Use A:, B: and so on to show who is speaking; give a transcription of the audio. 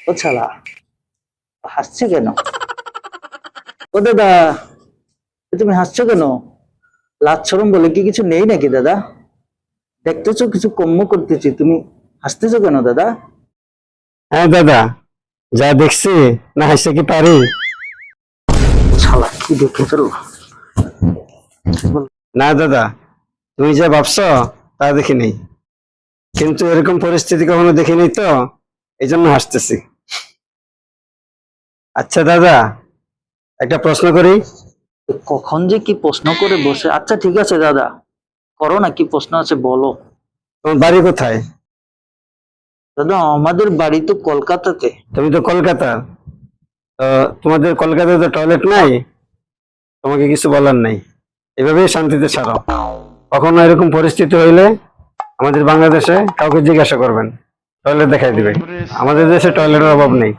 A: ও ছালা, হাসছে কেন? ও দাদা, তুমি হাসছো কেন? লাজ শরম বলে কি কিছু নেই নাকি দাদা? দেখতেছো কিছু কম্য করতেছি, তুমি হাসতেছো কেন দাদা?
B: হ্যাঁ দাদা, যা দেখছি না হাসতে কি পারি?
A: শালা কি দেখে ফেললো।
B: না দাদা, তুমি যা ভাবছো তা দেখিনি, কিন্তু এরকম পরিস্থিতি কখনো দেখিনি তো, এই জন্য হাসতেছি। আচ্ছা দাদা, একটা প্রশ্ন করি।
A: কখন যে কি প্রশ্ন করে বসে। আচ্ছা ঠিক আছে দাদা, করো না, কি প্রশ্ন আছে বলো।
B: তোমার বাড়ি কোথায়?
A: দাদা আমাদের বাড়ি তো কলকাতাতে।
B: তুমি তো কলকাতার, তো তোমাদের কলকাতায় তো টয়লেট নাই, তোমাকে কিছু বলার নাই, এভাবেই শান্তিতে ছাড়ো। কখনো এরকম পরিস্থিতি হইলে আমাদের বাংলাদেশে কাউকে জিজ্ঞাসা করবেন, টয়লেট দেখাই দিবে। আমাদের দেশে টয়লেটের অভাব নেই।